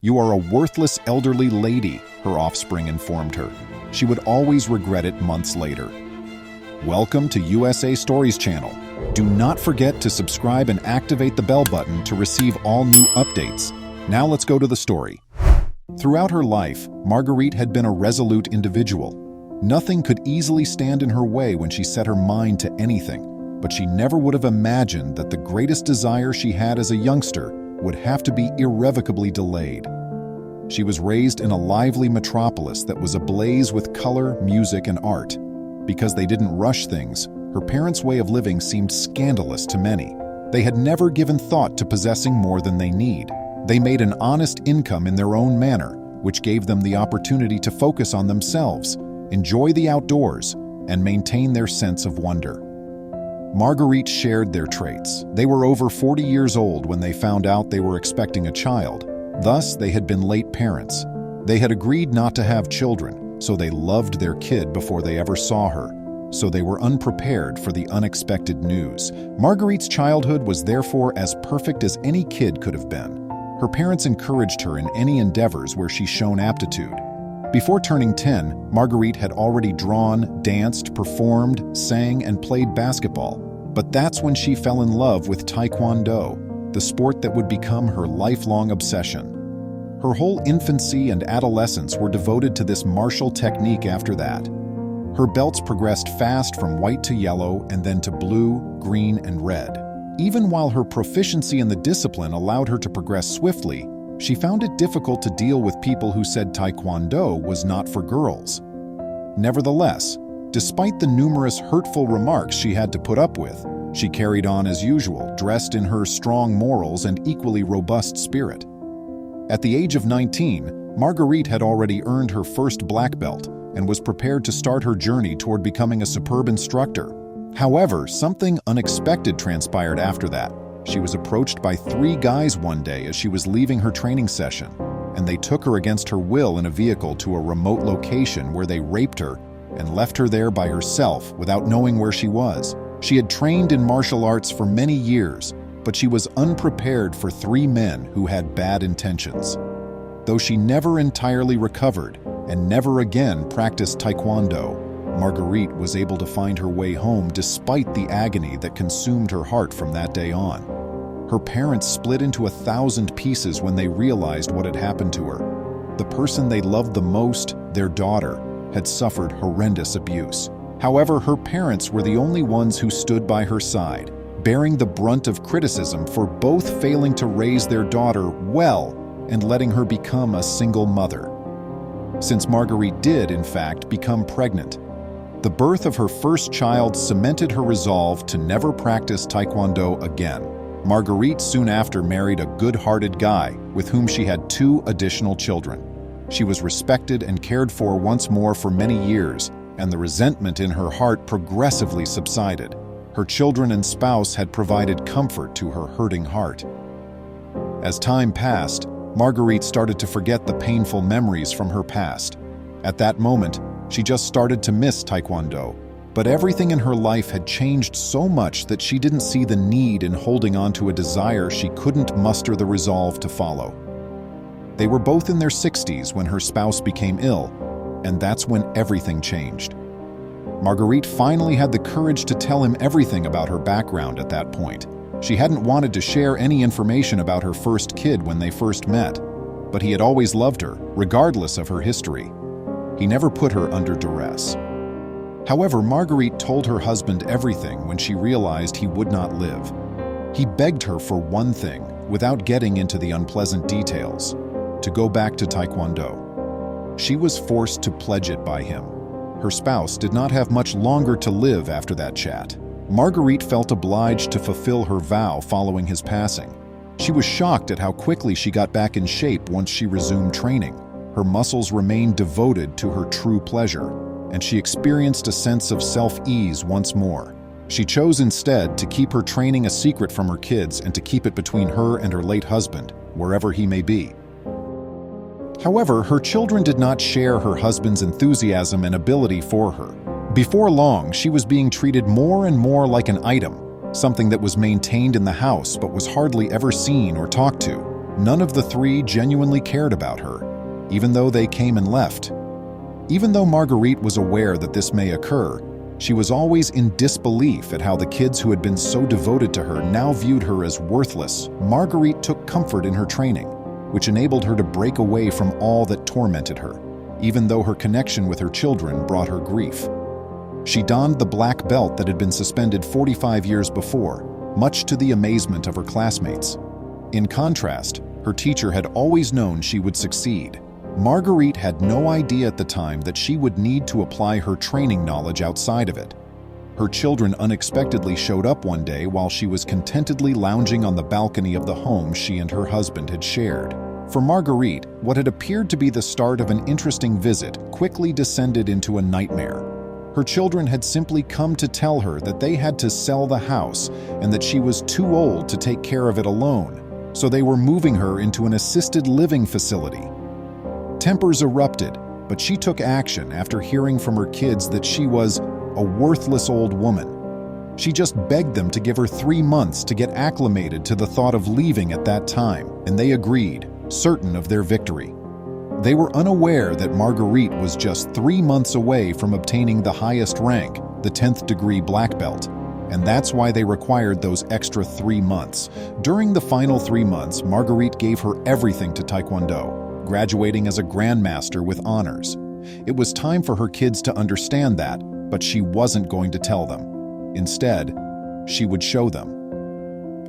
"You are a worthless elderly lady," her offspring informed her. She would always regret it months later. Welcome to USA Stories channel. Do not forget to subscribe and activate the bell button to receive all new updates. Now let's go to the story. Throughout her life, Marguerite had been a resolute individual. Nothing could easily stand in her way when she set her mind to anything, but she never would have imagined that the greatest desire she had as a youngster would have to be irrevocably delayed. She was raised in a lively metropolis that was ablaze with color, music, and art. Because they didn't rush things, her parents' way of living seemed scandalous to many. They had never given thought to possessing more than they need. They made an honest income in their own manner, which gave them the opportunity to focus on themselves, enjoy the outdoors, and maintain their sense of wonder. Marguerite shared their traits. They were over 40 years old when they found out they were expecting a child. Thus, they had been late parents. They had agreed not to have children, so they loved their kid before they ever saw her. So they were unprepared for the unexpected news. Marguerite's childhood was therefore as perfect as any kid could have been. Her parents encouraged her in any endeavors where she shown aptitude. Before turning 10, Marguerite had already drawn, danced, performed, sang, and played basketball. But that's when she fell in love with Taekwondo, the sport that would become her lifelong obsession. Her whole infancy and adolescence were devoted to this martial technique after that. Her belts progressed fast from white to yellow and then to blue, green, and red. Even while her proficiency in the discipline allowed her to progress swiftly, she found it difficult to deal with people who said Taekwondo was not for girls. Nevertheless, despite the numerous hurtful remarks she had to put up with, she carried on as usual, dressed in her strong morals and equally robust spirit. At the age of 19, Marguerite had already earned her first black belt and was prepared to start her journey toward becoming a superb instructor. However, something unexpected transpired after that. She was approached by 3 guys one day as she was leaving her training session, and they took her against her will in a vehicle to a remote location where they raped her and left her there by herself without knowing where she was. She had trained in martial arts for many years, but she was unprepared for 3 men who had bad intentions. Though she never entirely recovered and never again practiced Taekwondo, Marguerite was able to find her way home despite the agony that consumed her heart from that day on. Her parents split into 1,000 pieces when they realized what had happened to her. The person they loved the most, their daughter, had suffered horrendous abuse. However, her parents were the only ones who stood by her side, bearing the brunt of criticism for both failing to raise their daughter well and letting her become a single mother. Since Marguerite did, in fact, become pregnant, the birth of her first child cemented her resolve to never practice Taekwondo again. Marguerite soon after married a good-hearted guy with whom she had 2 additional children. She was respected and cared for once more for many years, and the resentment in her heart progressively subsided. Her children and spouse had provided comfort to her hurting heart. As time passed, Marguerite started to forget the painful memories from her past. At that moment, she just started to miss Taekwondo, but everything in her life had changed so much that she didn't see the need in holding on to a desire she couldn't muster the resolve to follow. They were both in their 60s when her spouse became ill, and that's when everything changed. Marguerite finally had the courage to tell him everything about her background at that point. She hadn't wanted to share any information about her first kid when they first met, but he had always loved her, regardless of her history. He never put her under duress. However, Marguerite told her husband everything when she realized he would not live. He begged her for one thing, without getting into the unpleasant details, to go back to Taekwondo. She was forced to pledge it by him. Her spouse did not have much longer to live after that chat. Marguerite felt obliged to fulfill her vow following his passing. She was shocked at how quickly she got back in shape once she resumed training. Her muscles remained devoted to her true pleasure, and she experienced a sense of self-ease once more. She chose instead to keep her training a secret from her kids and to keep it between her and her late husband, wherever he may be. However, her children did not share her husband's enthusiasm and ability for her. Before long, she was being treated more and more like an item, something that was maintained in the house but was hardly ever seen or talked to. None of the three genuinely cared about her, even though they came and left. Even though Marguerite was aware that this may occur, she was always in disbelief at how the kids who had been so devoted to her now viewed her as worthless. Marguerite took comfort in her training, which enabled her to break away from all that tormented her, even though her connection with her children brought her grief. She donned the black belt that had been suspended 45 years before, much to the amazement of her classmates. In contrast, her teacher had always known she would succeed. Marguerite had no idea at the time that she would need to apply her training knowledge outside of it. Her children unexpectedly showed up one day while she was contentedly lounging on the balcony of the home she and her husband had shared. For Marguerite, what had appeared to be the start of an interesting visit quickly descended into a nightmare. Her children had simply come to tell her that they had to sell the house and that she was too old to take care of it alone, so they were moving her into an assisted living facility. Tempers erupted, but she took action after hearing from her kids that she was a worthless old woman. She just begged them to give her 3 months to get acclimated to the thought of leaving at that time, and they agreed, certain of their victory. They were unaware that Marguerite was just 3 months away from obtaining the highest rank, the 10th degree black belt, and that's why they required those extra 3 months. During the final 3 months, Marguerite gave her everything to Taekwondo, graduating as a grandmaster with honors. It was time for her kids to understand that, but she wasn't going to tell them. Instead, she would show them.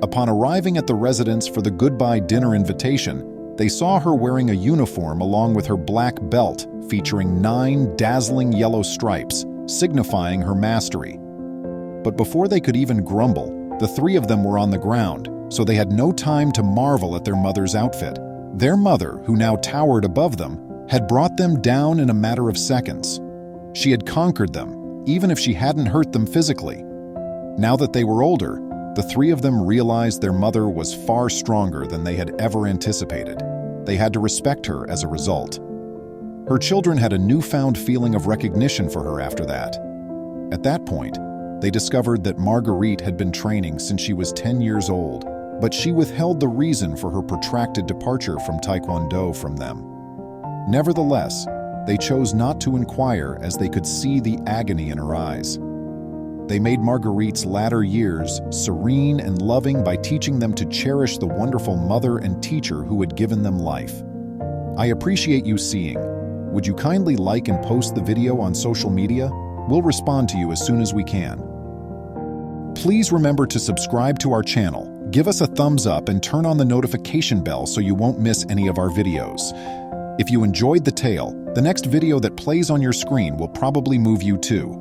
Upon arriving at the residence for the goodbye dinner invitation, they saw her wearing a uniform along with her black belt featuring 9 dazzling yellow stripes, signifying her mastery. But before they could even grumble, the 3 of them were on the ground, so they had no time to marvel at their mother's outfit. Their mother, who now towered above them, had brought them down in a matter of seconds. She had conquered them, even if she hadn't hurt them physically. Now that they were older, the 3 of them realized their mother was far stronger than they had ever anticipated. They had to respect her as a result. Her children had a newfound feeling of recognition for her after that. At that point, they discovered that Marguerite had been training since she was 10 years old, but she withheld the reason for her protracted departure from Taekwondo from them. Nevertheless, they chose not to inquire as they could see the agony in her eyes. They made Marguerite's latter years serene and loving by teaching them to cherish the wonderful mother and teacher who had given them life. I appreciate you seeing. Would you kindly like and post the video on social media? We'll respond to you as soon as we can. Please remember to subscribe to our channel, give us a thumbs up, and turn on the notification bell so you won't miss any of our videos. If you enjoyed the tale, the next video that plays on your screen will probably move you too.